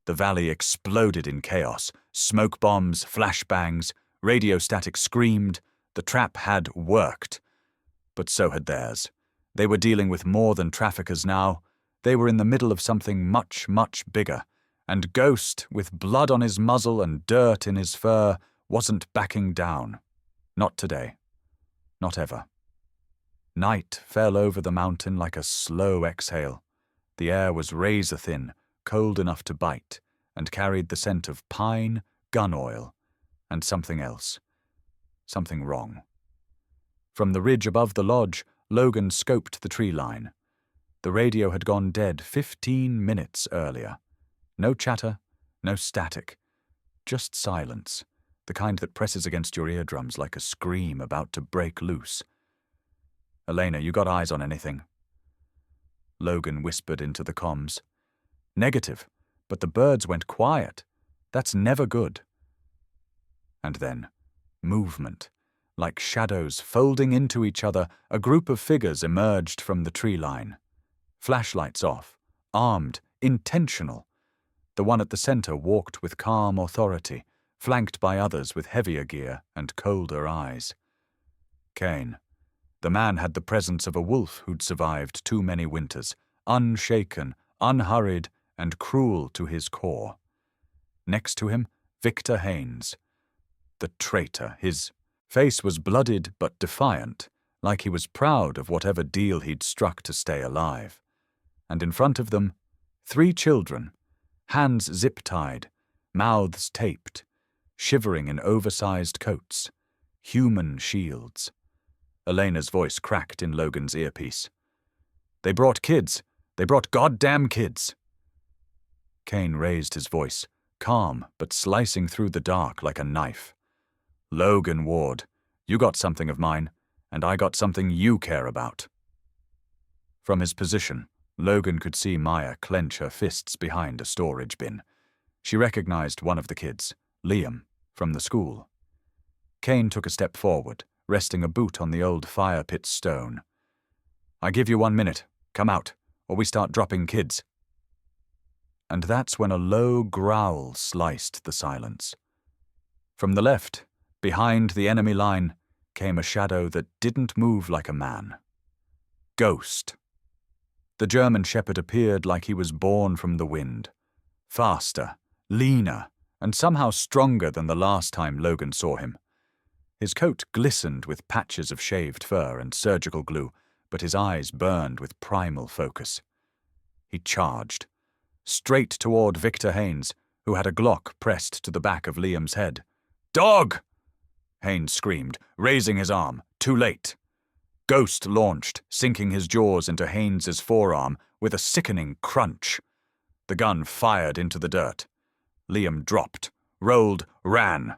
The valley exploded in chaos. Smoke bombs, flashbangs, radio static screamed. The trap had worked. But so had theirs. They were dealing with more than traffickers now. They were in the middle of something much, much bigger. And Ghost, with blood on his muzzle and dirt in his fur, wasn't backing down. Not today. Not ever. Night fell over the mountain like a slow exhale. The air was razor-thin, cold enough to bite, and carried the scent of pine, gun oil, and something else. Something wrong. From the ridge above the lodge, Logan scoped the tree line. The radio had gone dead 15 minutes earlier. No chatter, no static. Just silence, the kind that presses against your eardrums like a scream about to break loose. "Elena, you got eyes on anything?" Logan whispered into the comms. "Negative, but the birds went quiet. That's never good." And then, movement. Like shadows folding into each other, a group of figures emerged from the tree line. Flashlights off, armed, intentional. The one at the center walked with calm authority, flanked by others with heavier gear and colder eyes. Kane. The man had the presence of a wolf who'd survived too many winters, unshaken, unhurried, and cruel to his core. Next to him, Victor Haynes. The traitor, his face was blooded but defiant, like he was proud of whatever deal he'd struck to stay alive. And in front of them, 3 children, hands zip-tied, mouths taped, shivering in oversized coats, human shields. Elena's voice cracked in Logan's earpiece. "They brought kids. They brought goddamn kids." Kane raised his voice, calm but slicing through the dark like a knife. "Logan Ward, you got something of mine, and I got something you care about." From his position, Logan could see Maya clench her fists behind a storage bin. She recognized one of the kids, Liam, from the school. Kane took a step forward, resting a boot on the old fire pit stone. "I give you 1 minute. Come out, or we start dropping kids." And that's when a low growl sliced the silence. From the left, behind the enemy line, came a shadow that didn't move like a man. Ghost. The German shepherd appeared like he was born from the wind. Faster, leaner, and somehow stronger than the last time Logan saw him. His coat glistened with patches of shaved fur and surgical glue, but his eyes burned with primal focus. He charged, straight toward Victor Haynes, who had a Glock pressed to the back of Liam's head. "Dog!" Haynes screamed, raising his arm, too late. Ghost launched, sinking his jaws into Haynes's forearm with a sickening crunch. The gun fired into the dirt. Liam dropped, rolled, ran.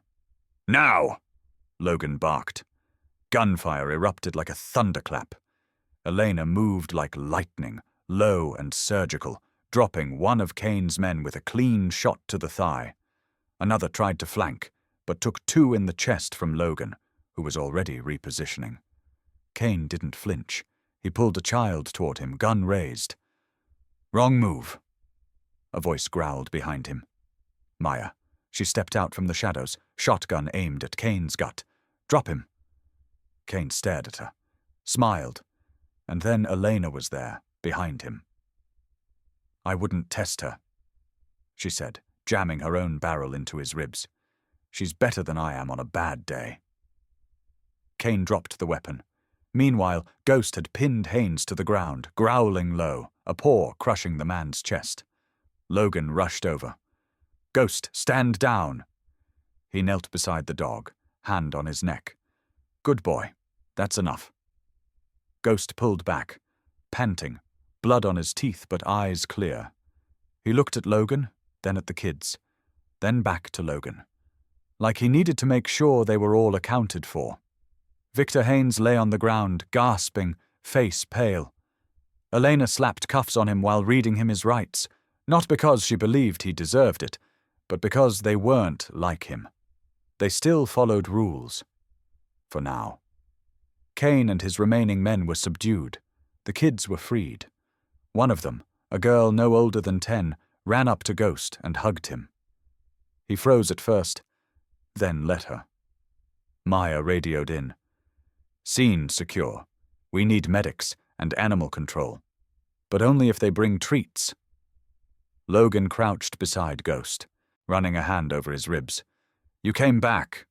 "Now!" Logan barked. Gunfire erupted like a thunderclap. Elena moved like lightning, low and surgical, dropping one of Kane's men with a clean shot to the thigh. Another tried to flank, but took 2 in the chest from Logan, who was already repositioning. Kane didn't flinch. He pulled a child toward him, gun raised. "Wrong move," a voice growled behind him. Maya. She stepped out from the shadows, shotgun aimed at Kane's gut. "Drop him." Kane stared at her, smiled, and then Elena was there, behind him. "I wouldn't test her," she said, jamming her own barrel into his ribs. "She's better than I am on a bad day." Kane dropped the weapon. Meanwhile, Ghost had pinned Haynes to the ground, growling low, a paw crushing the man's chest. Logan rushed over. "Ghost, stand down!" He knelt beside the dog, hand on his neck. "Good boy. That's enough." Ghost pulled back, panting, blood on his teeth but eyes clear. He looked at Logan, then at the kids, then back to Logan. Like he needed to make sure they were all accounted for. Victor Haynes lay on the ground, gasping, face pale. Elena slapped cuffs on him while reading him his rights, not because she believed he deserved it, but because they weren't like him. They still followed rules. For now. Kane and his remaining men were subdued. The kids were freed. One of them, a girl no older than 10, ran up to Ghost and hugged him. He froze at first, then let her. Maya radioed in. "Scene secure. We need medics and animal control. But only if they bring treats." Logan crouched beside Ghost, running a hand over his ribs. "You came back,"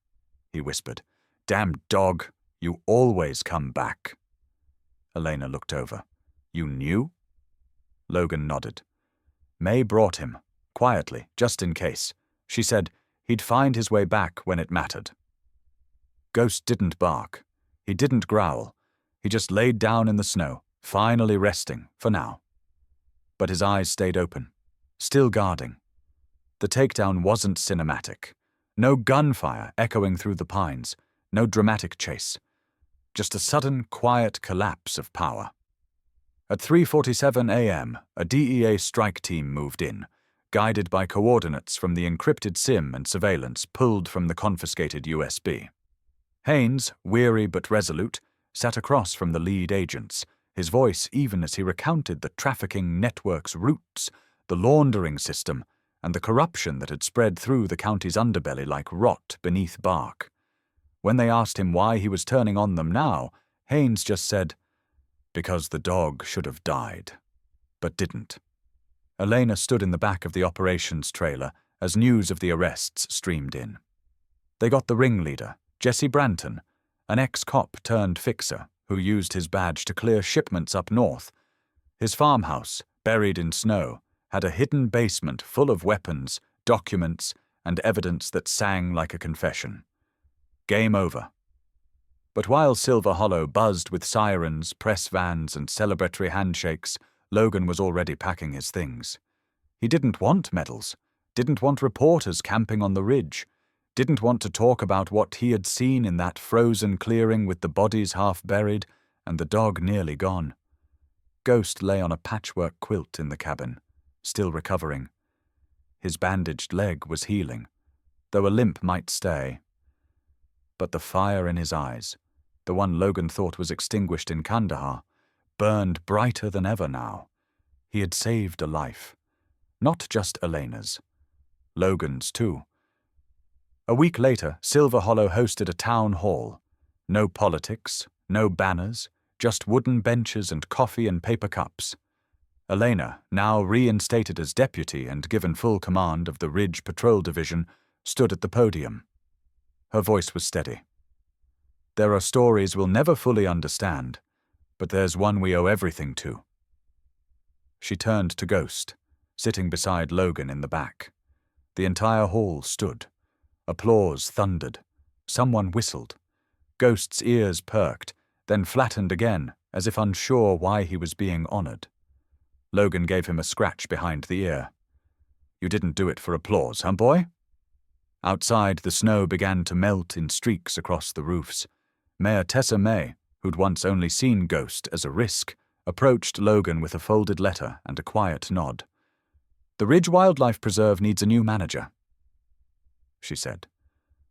he whispered. "Damn dog, you always come back." Elena looked over. "You knew?" Logan nodded. May brought him, quietly, just in case. She said he'd find his way back when it mattered. Ghost didn't bark. He didn't growl. He just laid down in the snow, finally resting, for now. But his eyes stayed open, still guarding. The takedown wasn't cinematic. No gunfire echoing through the pines, no dramatic chase. Just a sudden, quiet collapse of power. At 3:47 a.m., a DEA strike team moved in, guided by coordinates from the encrypted SIM and surveillance pulled from the confiscated USB. Haynes, weary but resolute, sat across from the lead agents, his voice even as he recounted the trafficking network's roots, the laundering system, and the corruption that had spread through the county's underbelly like rot beneath bark. When they asked him why he was turning on them now, Haynes just said, "Because the dog should have died," but didn't. Elena stood in the back of the operations trailer as news of the arrests streamed in. They got the ringleader, Jesse Branton, an ex-cop turned fixer who used his badge to clear shipments up north. His farmhouse, buried in snow, had a hidden basement full of weapons, documents, and evidence that sang like a confession. Game over. But while Silver Hollow buzzed with sirens, press vans, and celebratory handshakes, Logan was already packing his things. He didn't want medals, didn't want reporters camping on the ridge, didn't want to talk about what he had seen in that frozen clearing with the bodies half buried and the dog nearly gone. Ghost lay on a patchwork quilt in the cabin, still recovering. His bandaged leg was healing, though a limp might stay. But the fire in his eyes, the one Logan thought was extinguished in Kandahar, burned brighter than ever now. He had saved a life. Not just Elena's. Logan's, too. A week later, Silver Hollow hosted a town hall. No politics, no banners, just wooden benches and coffee and paper cups. Elena, now reinstated as deputy and given full command of the Ridge Patrol Division, stood at the podium. Her voice was steady. "There are stories we'll never fully understand, But there's one we owe everything to. She turned to Ghost, sitting beside Logan in the back. The entire hall stood. Applause thundered. Someone whistled. Ghost's ears perked, then flattened again, as if unsure why he was being honored. Logan gave him a scratch behind the ear. You didn't do it for applause, huh, boy? Outside, the snow began to melt in streaks across the roofs. Mayor Tessa May, who'd once only seen Ghost as a risk, approached Logan with a folded letter and a quiet nod. The Ridge Wildlife Preserve needs a new manager, she said.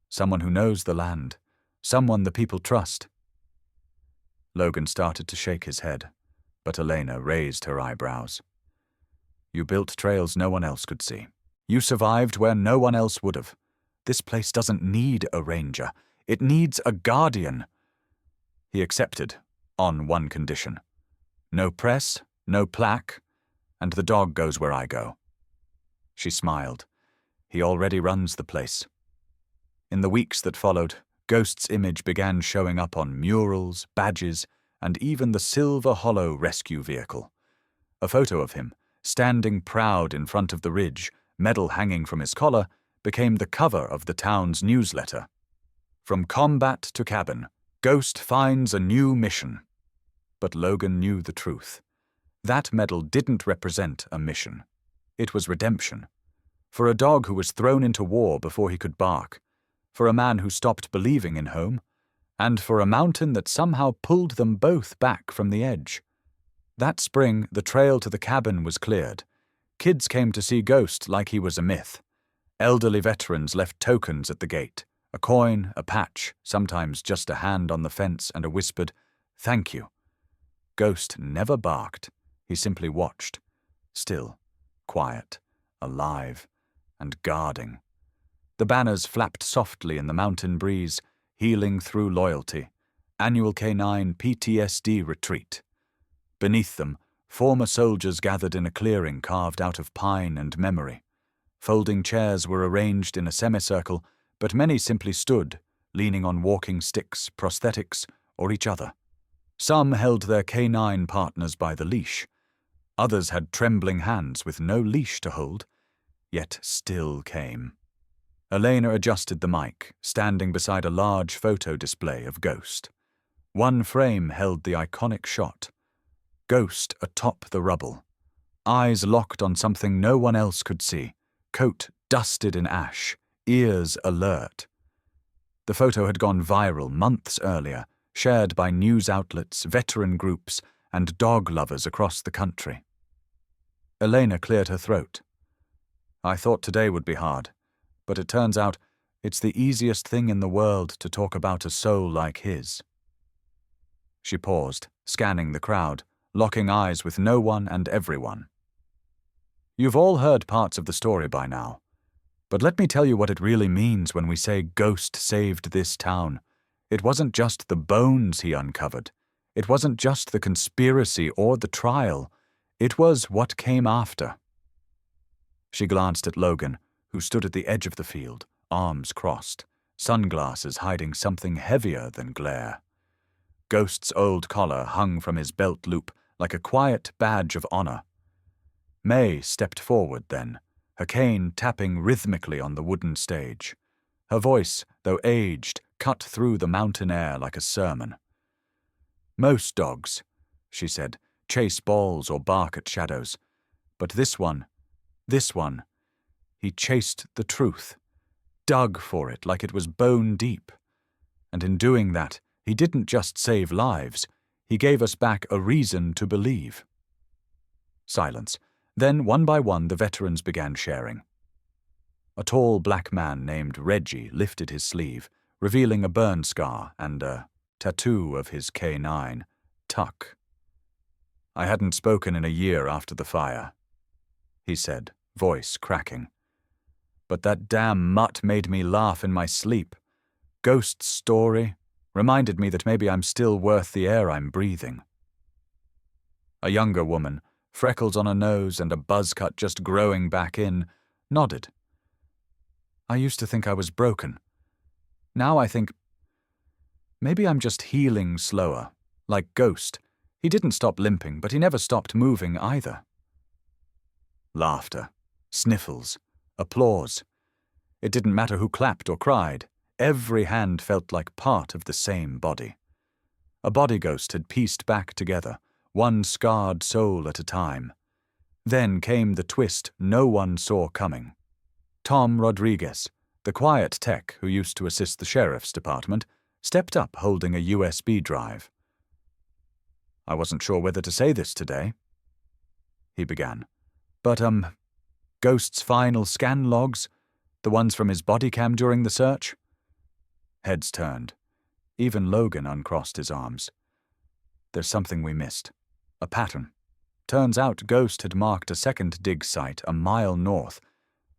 Someone who knows the land. Someone the people trust. Logan started to shake his head, but Elena raised her eyebrows. You built trails no one else could see. You survived where no one else would have. This place doesn't need a ranger. It needs a guardian. He accepted, on one condition. No press, no plaque, and the dog goes where I go. She smiled. He already runs the place. In the weeks that followed, Ghost's image began showing up on murals, badges, and even the Silver Hollow rescue vehicle. A photo of him, standing proud in front of the ridge, medal hanging from his collar, became the cover of the town's newsletter. From combat to cabin, Ghost finds a new mission. But Logan knew the truth. That medal didn't represent a mission. It was redemption. For a dog who was thrown into war before he could bark, for a man who stopped believing in home, and for a mountain that somehow pulled them both back from the edge. That spring, the trail to the cabin was cleared. Kids came to see Ghost like he was a myth. Elderly veterans left tokens at the gate, a coin, a patch, sometimes just a hand on the fence and a whispered, "Thank you." Ghost never barked. He simply watched, still, quiet, alive, and guarding. The banners flapped softly in the mountain breeze, healing through loyalty. Annual Canine PTSD retreat. Beneath them, former soldiers gathered in a clearing carved out of pine and memory. Folding chairs were arranged in a semicircle, but many simply stood, leaning on walking sticks, prosthetics, or each other. Some held their canine partners by the leash. Others had trembling hands with no leash to hold, yet still came. Elena adjusted the mic, standing beside a large photo display of Ghost. One frame held the iconic shot. Ghost atop the rubble. Eyes locked on something no one else could see. Coat dusted in ash. Ears alert. The photo had gone viral months earlier, shared by news outlets, veteran groups, and dog lovers across the country. Elena cleared her throat. I thought today would be hard, but it turns out it's the easiest thing in the world to talk about a soul like his. She paused, scanning the crowd, locking eyes with no one and everyone. You've all heard parts of the story by now, but let me tell you what it really means when we say Ghost saved this town. It wasn't just the bones he uncovered. It wasn't just the conspiracy or the trial. It was what came after. She glanced at Logan, who stood at the edge of the field, arms crossed, sunglasses hiding something heavier than glare. Ghost's old collar hung from his belt loop like a quiet badge of honor. May stepped forward then, her cane tapping rhythmically on the wooden stage. Her voice, though aged, cut through the mountain air like a sermon. Most dogs, she said, chase balls or bark at shadows. But this one, he chased the truth, dug for it like it was bone deep. And in doing that, he didn't just save lives, he gave us back a reason to believe. Silence. Then, one by one, the veterans began sharing. A tall black man named Reggie lifted his sleeve, revealing a burn scar and a tattoo of his canine, Tuck. I hadn't spoken in a year after the fire, he said, voice cracking. But that damn mutt made me laugh in my sleep. Ghost's story reminded me that maybe I'm still worth the air I'm breathing. A younger woman, freckles on her nose and a buzz cut just growing back in, nodded. I used to think I was broken. Now I think maybe I'm just healing slower, like Ghost. He didn't stop limping, but he never stopped moving either. Laughter, sniffles, applause. It didn't matter who clapped or cried. Every hand felt like part of the same body. A body ghost had pieced back together, one scarred soul at a time. Then came the twist no one saw coming. Tom Rodriguez, the quiet tech who used to assist the sheriff's department, stepped up holding a USB drive. "I wasn't sure whether to say this today," he began. "But, Ghost's final scan logs, the ones from his body cam during the search?" Heads turned. Even Logan uncrossed his arms. "There's something we missed. A pattern. Turns out Ghost had marked a second dig site a mile north,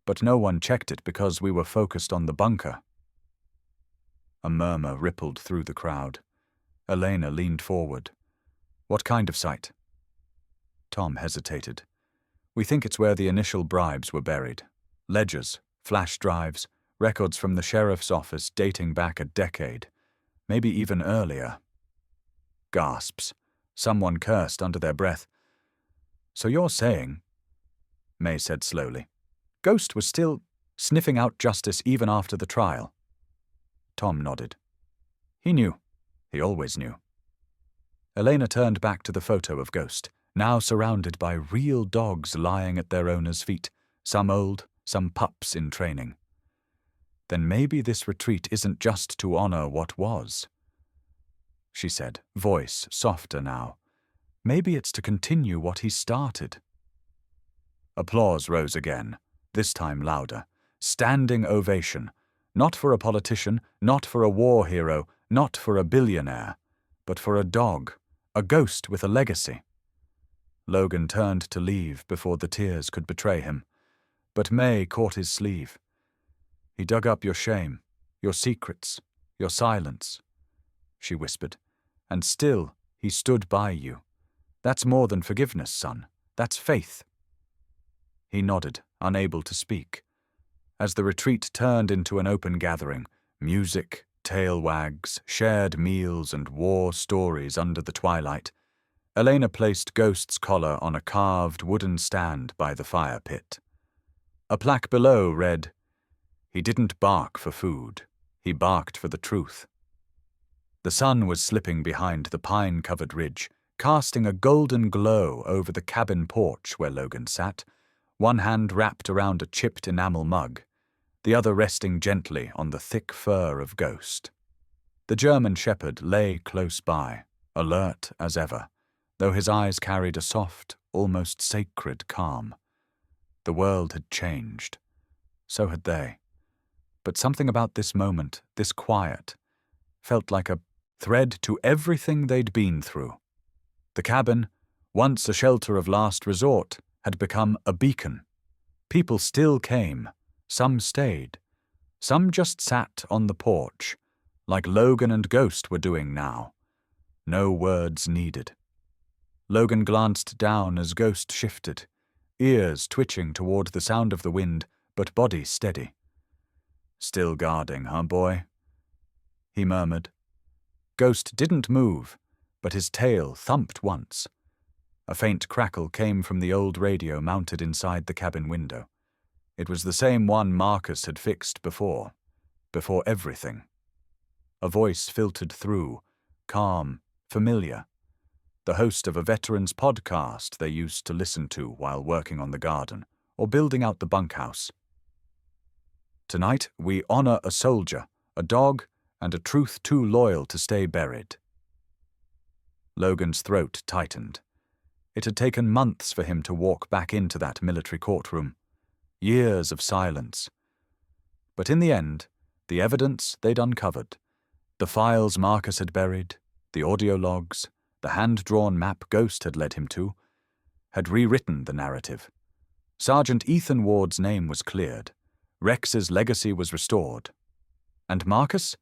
but no one checked it because we were focused on the bunker." A murmur rippled through the crowd. Elena leaned forward. "What kind of site?" Tom hesitated. "We think it's where the initial bribes were buried. Ledgers, flash drives, records from the sheriff's office dating back a decade, maybe even earlier." Gasps. Someone cursed under their breath. "So you're saying," May said slowly, "Ghost was still sniffing out justice even after the trial?" Tom nodded. "He knew. He always knew." Elena turned back to the photo of Ghost, now surrounded by real dogs lying at their owners' feet, some old, some pups in training. "Then maybe this retreat isn't just to honor what was," she said, voice softer now. "Maybe it's to continue what he started." Applause rose again, this time louder. Standing ovation. Not for a politician, not for a war hero, not for a billionaire, but for a dog, a ghost with a legacy. Logan turned to leave before the tears could betray him, but May caught his sleeve. "He dug up your shame, your secrets, your silence," she whispered, "and still he stood by you. That's more than forgiveness, son. That's faith." He nodded, unable to speak. As the retreat turned into an open gathering, music, tail wags, shared meals, and war stories under the twilight, Elena placed Ghost's collar on a carved wooden stand by the fire pit. A plaque below read, "He didn't bark for food. He barked for the truth." The sun was slipping behind the pine-covered ridge, casting a golden glow over the cabin porch where Logan sat, one hand wrapped around a chipped enamel mug, the other resting gently on the thick fur of Ghost. The German shepherd lay close by, alert as ever, though his eyes carried a soft, almost sacred calm. The world had changed. So had they. But something about this moment, this quiet, felt like a thread to everything they'd been through. The cabin, once a shelter of last resort, had become a beacon. People still came. Some stayed. Some just sat on the porch, like Logan and Ghost were doing now. No words needed. Logan glanced down as Ghost shifted, ears twitching toward the sound of the wind, but body steady. "Still guarding, huh, boy?" he murmured. Ghost didn't move, but his tail thumped once. A faint crackle came from the old radio mounted inside the cabin window. It was the same one Marcus had fixed before everything. A voice filtered through, calm, familiar. The host of a veterans podcast they used to listen to while working on the garden or building out the bunkhouse. "Tonight we honor a soldier, a dog, and a truth too loyal to stay buried." Logan's throat tightened. It had taken months for him to walk back into that military courtroom. Years of silence. But in the end, the evidence they'd uncovered, the files Marcus had buried, the audio logs, the hand-drawn map Ghost had led him to, had rewritten the narrative. Sergeant Ethan Ward's name was cleared. Rex's legacy was restored. And Marcus?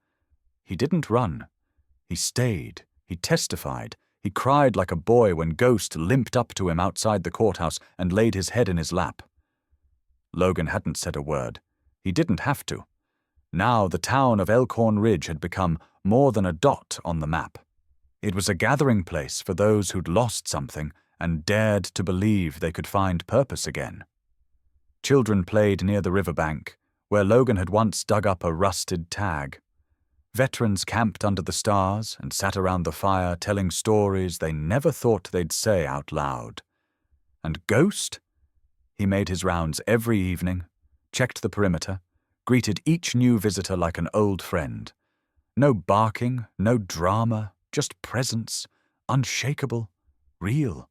He didn't run. He stayed. He testified. He cried like a boy when Ghost limped up to him outside the courthouse and laid his head in his lap. Logan hadn't said a word. He didn't have to. Now the town of Elkhorn Ridge had become more than a dot on the map. It was a gathering place for those who'd lost something and dared to believe they could find purpose again. Children played near the riverbank, where Logan had once dug up a rusted tag. Veterans camped under the stars and sat around the fire telling stories they never thought they'd say out loud. And Ghost? He made his rounds every evening, checked the perimeter, greeted each new visitor like an old friend. No barking, no drama, just presence, unshakable, real.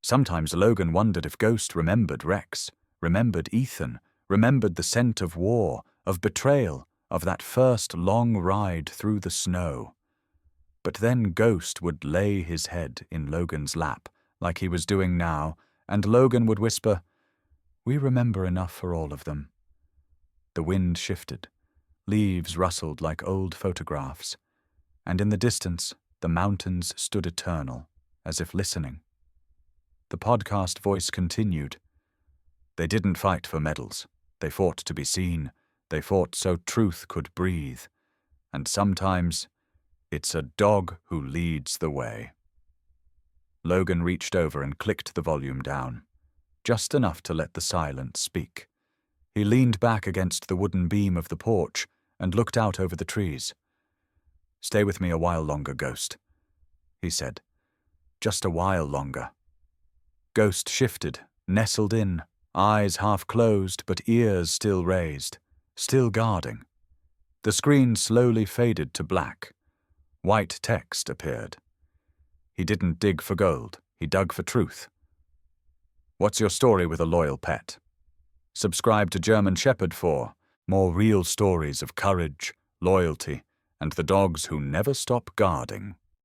Sometimes Logan wondered if Ghost remembered Rex, remembered Ethan, remembered the scent of war, of betrayal, of that first long ride through the snow. But then Ghost would lay his head in Logan's lap, like he was doing now, and Logan would whisper, "We remember enough for all of them." The wind shifted. Leaves rustled like old photographs, and in the distance, the mountains stood eternal, as if listening. The podcast voice continued. They didn't fight for medals. They fought to be seen. They fought so truth could breathe. And sometimes, it's a dog who leads the way. Logan reached over and clicked the volume down, just enough to let the silence speak. He leaned back against the wooden beam of the porch and looked out over the trees. "Stay with me a while longer, Ghost," he said. "Just a while longer." Ghost shifted, nestled in, eyes half closed but ears still raised, still guarding. The screen slowly faded to black. White text appeared. He didn't dig for gold, he dug for truth. "What's your story with a loyal pet?" Subscribe to German Shepherd for more real stories of courage, loyalty, and the dogs who never stop guarding.